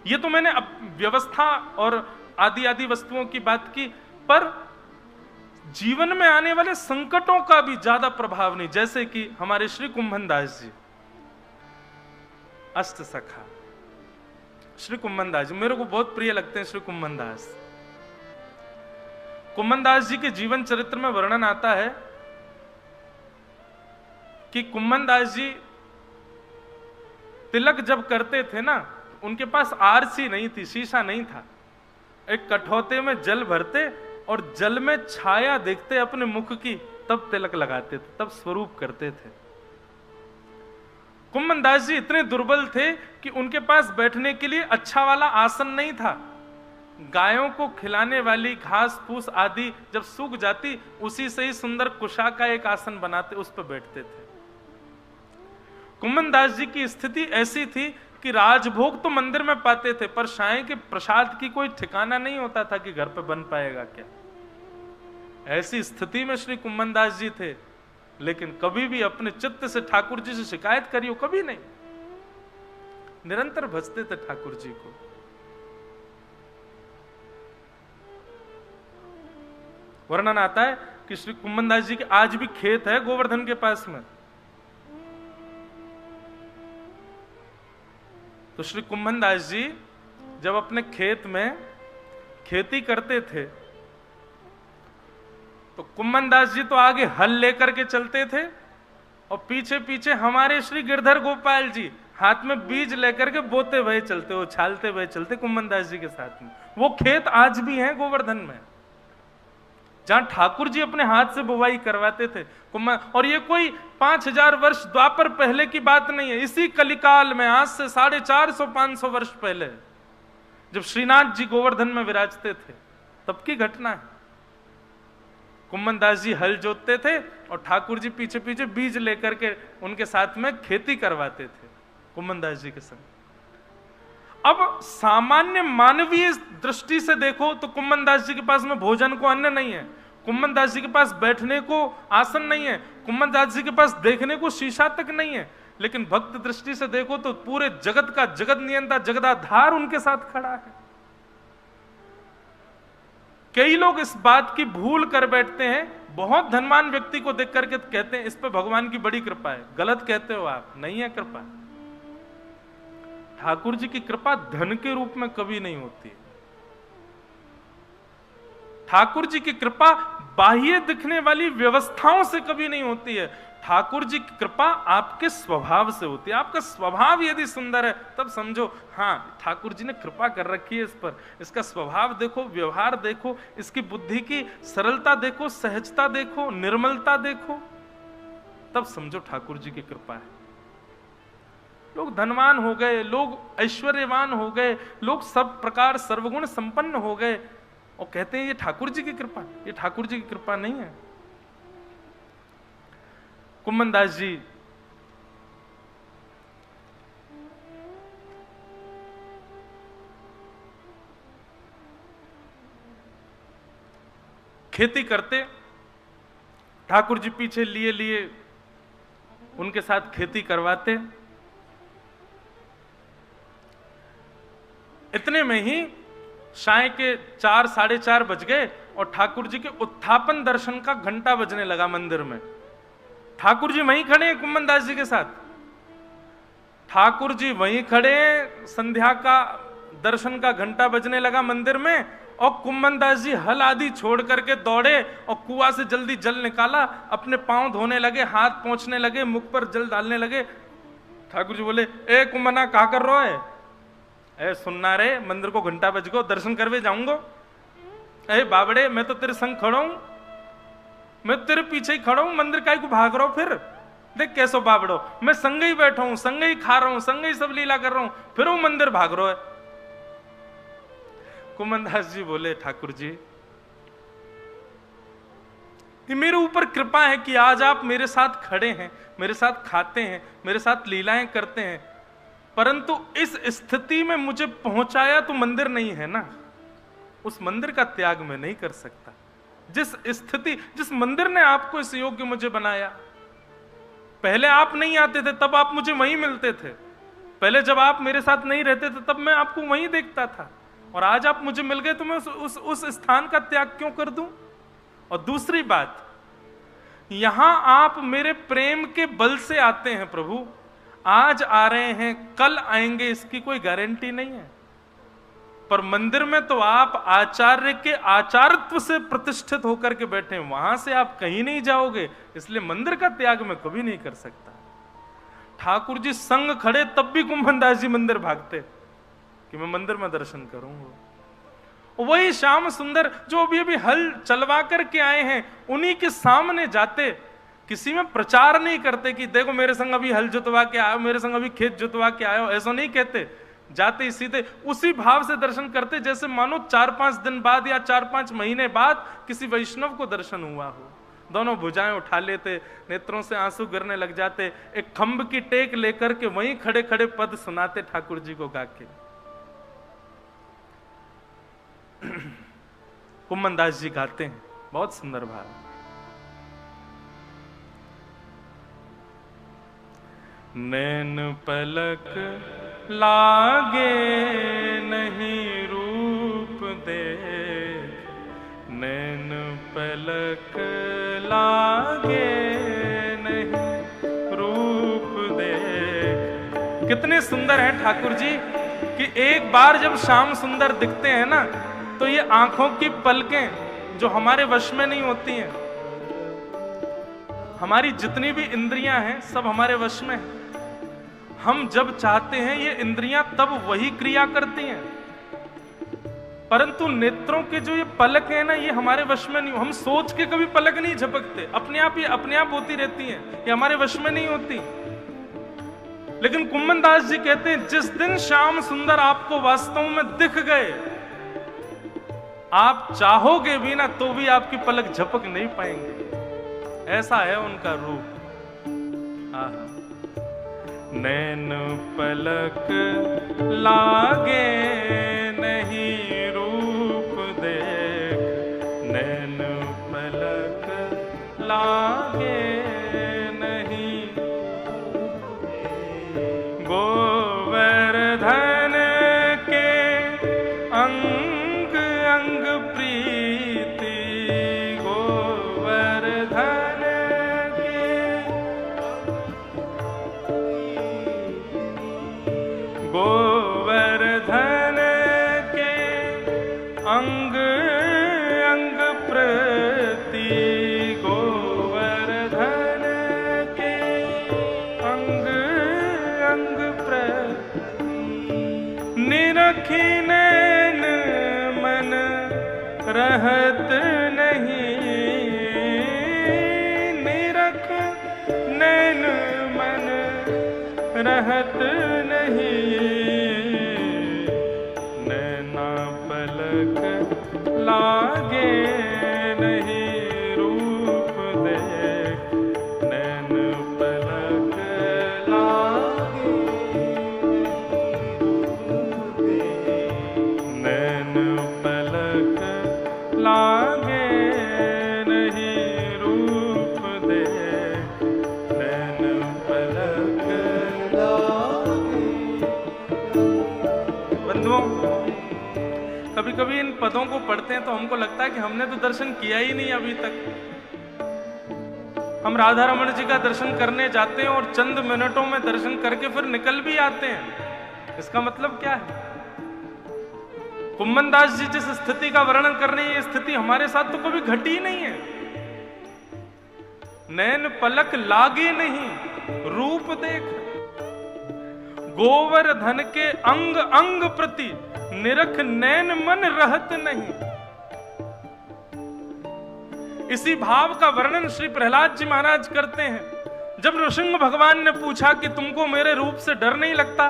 ये तो मैंने व्यवस्था और आदि आदि वस्तुओं की बात की, पर जीवन में आने वाले संकटों का भी ज्यादा प्रभाव नहीं। जैसे कि हमारे श्री कुंभन दास जी, अष्ट सखा श्री कुंभन दास जी मेरे को बहुत प्रिय लगते हैं। श्री कुंभन दास, कुंभन दास जी के जीवन चरित्र में वर्णन आता है कि कुंभन दास जी तिलक जब करते थे ना, उनके पास आरसी नहीं थी, शीशा नहीं था। एक कठौते में जल भरते और जल में छाया देखते अपने मुख की, तब तिलक लगाते थे, तब स्वरूप करते थे। कुंभन दास जी इतने दुर्बल थे कि उनके पास बैठने के लिए अच्छा वाला आसन नहीं था। गायों को खिलाने वाली घास फूस आदि जब सूख जाती, उसी से ही सुंदर कुशा का एक आसन बनाते, उस पर बैठते थे। कुंभन दास जी की स्थिति ऐसी थी कि राजभोग तो मंदिर में पाते थे, पर साईं के प्रसाद की कोई ठिकाना नहीं होता था कि घर पे बन पाएगा क्या। ऐसी स्थिति में श्री कुंभन दास जी थे, लेकिन कभी भी अपने चित्त से ठाकुर जी से शिकायत करियो कभी नहीं, निरंतर भजते थे ठाकुर जी को। वर्णन आता है कि श्री कुंभन दास जी के आज भी खेत है गोवर्धन के पास में। तो श्री कुंभन दास जी जब अपने खेत में खेती करते थे, तो कुंभन दास जी तो आगे हल लेकर के चलते थे और पीछे पीछे हमारे श्री गिरधर गोपाल जी हाथ में बीज लेकर के बोते हुए चलते, उछालते हुए चलते कुंभन दास जी के साथ में। वो खेत आज भी हैं गोवर्धन में, जहां ठाकुर जी अपने हाथ से बुवाई करवाते थे। और ये कोई 5000 वर्ष द्वापर पहले की बात नहीं है, इसी कलिकाल में आज से 450-500 वर्ष पहले जब श्रीनाथ जी गोवर्धन में विराजते थे, तब की घटना है। कुंभन दास जी हल जोतते थे और ठाकुर जी पीछे पीछे बीज लेकर के उनके साथ में खेती करवाते थे कुंभन दास जी के संग। अब सामान्य मानवीय दृष्टि से देखो तो कुंभन दास जी के पास में भोजन को अन्न नहीं है, कुंभन दास जी के पास बैठने को आसन नहीं है, कुंभन दास जी के पास देखने को शीशा तक नहीं है। लेकिन भक्त दृष्टि से देखो तो पूरे जगत का जगत नियंता जगदाधार उनके साथ खड़ा है। कई लोग इस बात की भूल कर बैठते हैं, बहुत धनवान व्यक्ति को देख करके कहते हैं इस पे भगवान की बड़ी कृपा है। गलत कहते हो आप, नहीं है कृपा। ठाकुर जी की कृपा धन के रूप में कभी नहीं होती। ठाकुर जी की कृपा बाह्य दिखने वाली व्यवस्थाओं से कभी नहीं होती है। ठाकुर जी की कृपा आपके स्वभाव से होती है। आपका स्वभाव यदि सुंदर है तब समझो हाँ ठाकुर जी ने कृपा कर रखी है इस पर। इसका स्वभाव देखो, व्यवहार देखो, इसकी बुद्धि की सरलता देखो, सहजता देखो, निर्मलता देखो, तब समझो ठाकुर जी की कृपा है। लोग धनवान हो गए, लोग ऐश्वर्यवान हो गए, लोग सब प्रकार सर्वगुण संपन्न हो गए और कहते हैं ये ठाकुर जी की कृपा। ये ठाकुर जी की कृपा नहीं है। कुंभन दास जी खेती करते, ठाकुर जी पीछे लिए लिए उनके साथ खेती करवाते। इतने में ही साय के 4 साढ़े 4 बज गए और ठाकुर जी के उत्थापन दर्शन का घंटा बजने लगा मंदिर में। ठाकुर जी वहीं खड़े हैं कुंभन दास जी के साथ। ठाकुर जी वहीं खड़े हैं, संध्या का दर्शन का घंटा बजने लगा मंदिर में और कुंभन दास जी हल आदि छोड़ करके दौड़े और कुआं से जल्दी जल निकाला, अपने पांव धोने लगे, हाथ पोंछने लगे, मुख पर जल डालने लगे। ठाकुर जी बोले ए कुंभना क्या कर रहा है? ए सुनना रे, मंदिर को घंटा बज गो, दर्शन करवे जाऊंगो। ए बाबड़े मैं तो तेरे संग खड़ा हूं, मैं तेरे पीछे ही खड़ा हूं, मंदिर काय को भाग रहा हूं? फिर देख कैसो बाबड़ो, मैं संग ही बैठा हूं, संग ही खा रहा हूं, संग ही सब लीला कर रहा हूं, फिर वो मंदिर भाग रहा है। कुंभन दास जी बोले ठाकुर जी कि मेरे ऊपर कृपा है कि आज आप मेरे साथ खड़े हैं, मेरे साथ खाते हैं, मेरे साथ लीलाएं करते हैं, परंतु इस स्थिति में मुझे पहुंचाया तो मंदिर नहीं है ना। उस मंदिर का त्याग मैं नहीं कर सकता। जिस स्थिति, जिस मंदिर ने आपको इस योग्य मुझे बनाया, पहले आप नहीं आते थे तब आप मुझे वहीं मिलते थे, पहले जब आप मेरे साथ नहीं रहते थे तब मैं आपको वहीं देखता था, और आज आप मुझे मिल गए तो मैं उस स्थान का त्याग क्यों कर दूं? और दूसरी बात, यहां आप मेरे प्रेम के बल से आते हैं प्रभु, आज आ रहे हैं कल आएंगे इसकी कोई गारंटी नहीं है। पर मंदिर में तो आप आचार्य के आचार्यत्व से प्रतिष्ठित होकर के बैठे हैं, वहां से आप कहीं नहीं जाओगे, इसलिए मंदिर का त्याग मैं कभी नहीं कर सकता। ठाकुर जी संग खड़े तब भी कुंभनदास जी मंदिर भागते कि मैं मंदिर में दर्शन करूंगा। वही श्याम सुंदर जो अभी अभी हल चलवा करके आए हैं, उन्हीं के सामने जाते, किसी में प्रचार नहीं करते कि देखो मेरे संग अभी हल जुतवा के आयो, मेरे संग अभी खेत जुतवा के आयो, ऐसा नहीं कहते। जाते सीधे उसी भाव से दर्शन करते जैसे मानो 4-5 दिन बाद या 4-5 महीने बाद किसी वैष्णव को दर्शन हुआ हो। दोनों भुजाएं उठा लेते, नेत्रों से आंसू गिरने लग जाते, एक खंभ की टेक लेकर के वहीं खड़े खड़े पद सुनाते ठाकुर जी को गा के। कुम्मनदास जी गाते हैं, बहुत सुंदर भाव। नैन पलक लागे नहीं रूप देख, नैन पलक लागे नहीं रूप देख। कितने सुंदर हैं ठाकुर जी कि एक बार जब श्याम सुंदर दिखते हैं ना, तो ये आंखों की पलकें जो हमारे वश में नहीं होती हैं, हमारी जितनी भी इंद्रियां हैं सब हमारे वश में है। हम जब चाहते हैं ये इंद्रियां तब वही क्रिया करती हैं, परंतु नेत्रों के जो ये पलक है ना, ये हमारे वश में नहीं। हम सोच के कभी पलक नहीं झपकते, अपने आप ही अपने आप होती रहती हैं, ये हमारे वश में नहीं होती। लेकिन कुम्मनदास जी कहते हैं जिस दिन श्याम सुंदर आपको वास्तव में दिख गए, आप चाहोगे भी ना तो भी आपकी पलक झपक नहीं पाएंगे, ऐसा है उनका रूप। आहा। नैन पलक लागे नहीं रूप देख, नैन पलक लागे नहीं। गोवर्धन के अंग अंग प्रीति, गोवर्धन गोवर्धन के अंग अंग प्रति, गोवर्धन के अंग अंग प्रति। निरखी नैन मन रहत नहीं, निरख नैन मन रहत नहीं। नैना पलक लागे नहीं रूप देख, नैन पलक लागे नैन पलक लागे नहीं रूप देख, नैन पलक लागे। बंधुओं, कभी कभी इन पदों को पढ़ते हैं तो हमको लगता है कि हमने तो दर्शन किया ही नहीं अभी तक। हम राधा रमण जी का दर्शन करने जाते हैं और चंद मिनटों में दर्शन करके फिर निकल भी आते हैं। इसका मतलब क्या है? कुम्मनदास जी जिस स्थिति का वर्णन कर रहे हैं, ये स्थिति हमारे साथ तो कभी घटी ही नहीं है। नैन पलक लागे नहीं रूप देख, गोवर्धन के अंग अंग प्रति, निरख नैन मन रहत नहीं। इसी भाव का वर्णन श्री प्रहलाद जी महाराज करते हैं। जब नृसिंह भगवान ने पूछा कि तुमको मेरे रूप से डर नहीं लगता,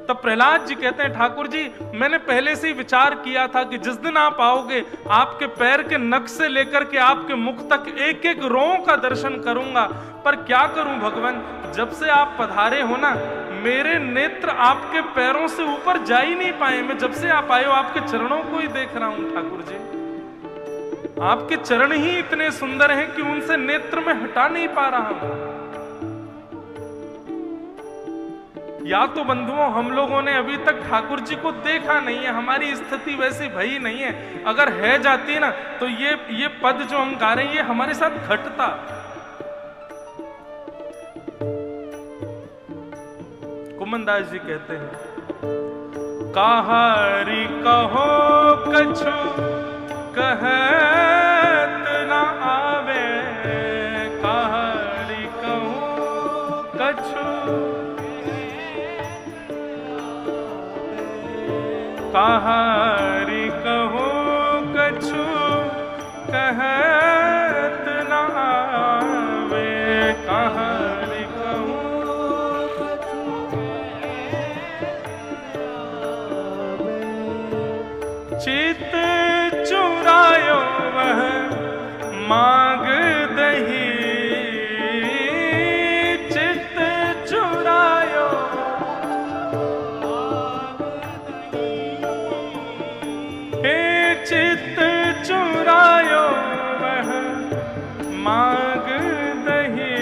तब प्रहलाद जी कहते हैं ठाकुर जी मैंने पहले से ही विचार किया था कि जिस दिन आप आओगे, आपके पैर के नख से लेकर के आपके मुख तक एक एक रों का दर्शन करूंगा। पर क्या करूं भगवान, जब से आप पधारे हो ना, मेरे नेत्र आपके पैरों से ऊपर जा ही नहीं पाए। मैं जब से आप आए हो आपके चरणों को ही देख रहा हूं ठाकुर जी। आपके चरण ही इतने सुंदर हैं कि उनसे नेत्र में हटा नहीं पा रहा हूं। या तो बंधुओं हम लोगों ने अभी तक ठाकुर जी को देखा नहीं है, हमारी स्थिति वैसी भई नहीं है। अगर है जाती ना तो ये पद जो हम गा रहे हैं ये हमारे साथ घटता। कुमनदास जी कहते हैं, कहारी कहो कछु कहत न आवे, कहारी कहो कछु कहारी कहो कछु कहत न आवे, कहारी कहो चित चुरायो वह मांग दही, चित चुरायो हे चित चुरायो वह मांग दही,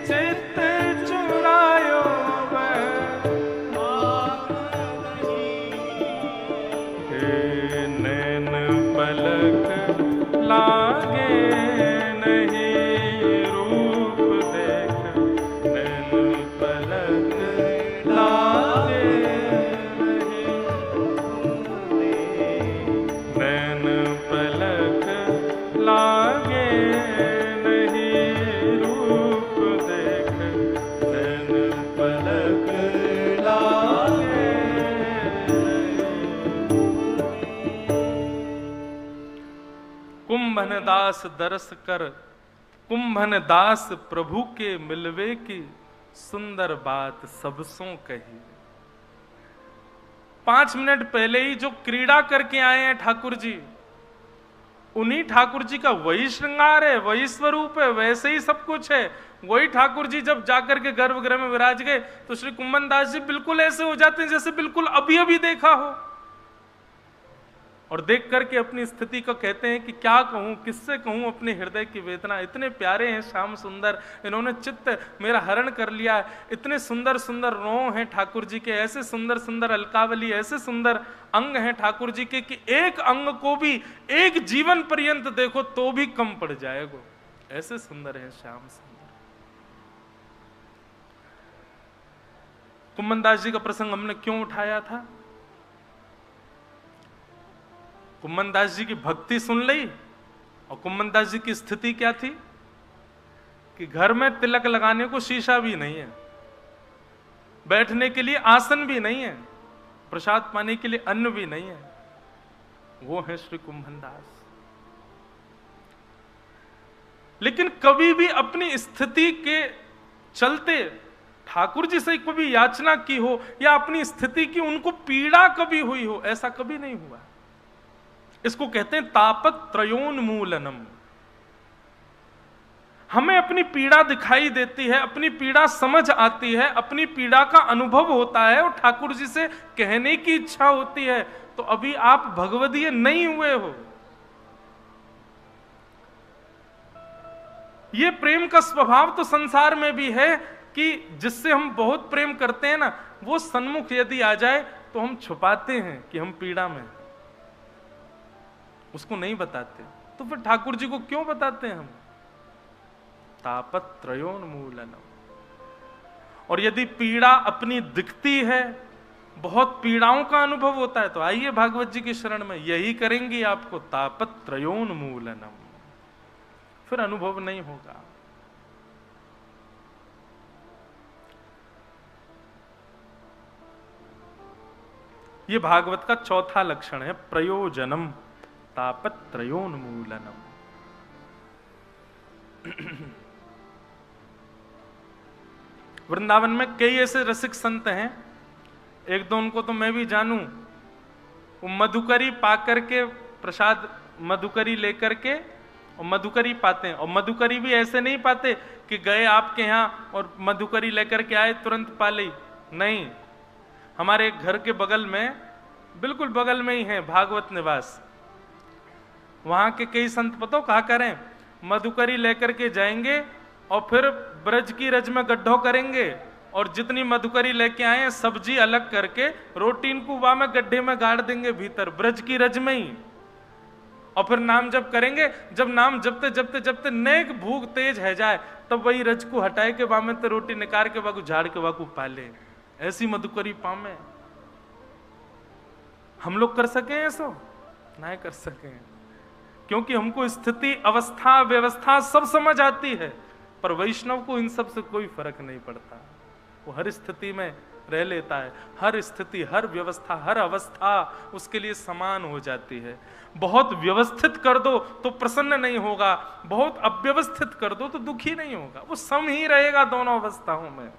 चित चुरायो वह मांग दही, नैन पलक लागे नहीं रूप देख, नैन पलक लागे नैन पलक लागे नहीं रूप देख, नैन पलक लागे। कुंभन दास दरस कर, कुंभन दास प्रभु के मिलवे की, सुंदर बात सबसों कही। 5 मिनट पहले ही जो क्रीड़ा करके आए हैं ठाकुर जी, उन्हीं ठाकुर जी का वही श्रृंगार है, वही स्वरूप है, वैसे ही सब कुछ है। वही ठाकुर जी जब जाकर के गर्भगृह में विराज गए तो श्री कुंभन दास जी बिल्कुल ऐसे हो जाते हैं जैसे बिल्कुल अभी अभी देखा हो। और देख करके अपनी स्थिति को कहते हैं कि क्या कहूं, किससे कहूं अपने हृदय की वेदना। इतने प्यारे हैं श्याम सुंदर, इन्होंने चित्त मेरा हरण कर लिया है। इतने सुंदर सुंदर रों हैं ठाकुर जी के, ऐसे सुंदर सुंदर अलकावली, ऐसे सुंदर अंग हैं ठाकुर जी के कि एक अंग को भी एक जीवन पर्यंत देखो तो भी कम पड़ जाएगा। ऐसे सुंदर है श्याम सुंदर। कुंभन दास जी का प्रसंग हमने क्यों उठाया था? कुंभन दास जी की भक्ति सुन ली, और कुंभन दास जी की स्थिति क्या थी कि घर में तिलक लगाने को शीशा भी नहीं है, बैठने के लिए आसन भी नहीं है, प्रसाद पाने के लिए अन्न भी नहीं है। वो है श्री कुंभन दास। लेकिन कभी भी अपनी स्थिति के चलते ठाकुर जी से कभी याचना की हो या अपनी स्थिति की उनको पीड़ा कभी हुई हो, ऐसा कभी नहीं हुआ। इसको कहते हैं तापत्रयोन्मूलनम। हमें अपनी पीड़ा दिखाई देती है, अपनी पीड़ा समझ आती है, अपनी पीड़ा का अनुभव होता है और ठाकुर जी से कहने की इच्छा होती है, तो अभी आप भगवदीय नहीं हुए हो। ये प्रेम का स्वभाव तो संसार में भी है कि जिससे हम बहुत प्रेम करते हैं ना, वो सन्मुख यदि आ जाए तो हम छुपाते हैं कि हम पीड़ा में, उसको नहीं बताते। तो फिर ठाकुर जी को क्यों बताते हैं हम? तापत्रयोन्मूलनम। और यदि पीड़ा अपनी दिखती है, बहुत पीड़ाओं का अनुभव होता है, तो आइए भागवत जी की शरण में, यही करेंगी आपको, तापत्रयोन्मूलनम। फिर अनुभव नहीं होगा। ये भागवत का चौथा लक्षण है, प्रयोजनम तापत्रयोन्मूलनम। वृंदावन में कई ऐसे रसिक संत हैं, एक दो उनको तो मैं भी जानूं, वो मधुकरी पा करके प्रसाद मधुकरी लेकर के और मधुकरी पाते हैं। और मधुकरी भी ऐसे नहीं पाते कि गए आपके यहाँ और मधुकरी लेकर के आए तुरंत पा ली, नहीं। हमारे घर के बगल में, बिल्कुल बगल में ही है भागवत निवास, वहां के कई संत पतो कहा करें, मधुकरी लेकर के जाएंगे और फिर ब्रज की रज में गड्ढो करेंगे और जितनी मधुकरी लेके आए सब्जी अलग करके रोटी इनको वहां में गड्ढे में गाड़ देंगे भीतर ब्रज की रज में ही। और फिर नाम जप करेंगे, जब नाम जपते जपते जपते नेक भूख तेज है जाए तब वही रज को हटाए के वामे ते रोटी निकाल के वाकू झाड़ के वाकू पाले। ऐसी मधुकरी पामे। हम लोग कर सके ऐसो? नहीं कर सके, क्योंकि हमको स्थिति अवस्था व्यवस्था सब समझ आती है, पर वैष्णव को इन सब से कोई फर्क नहीं पड़ता। वो हर स्थिति में रह लेता है, हर स्थिति हर व्यवस्था हर अवस्था उसके लिए समान हो जाती है। बहुत व्यवस्थित कर दो तो प्रसन्न नहीं होगा, बहुत अव्यवस्थित कर दो तो दुखी नहीं होगा, वो सम ही रहेगा दोनों अवस्थाओं में।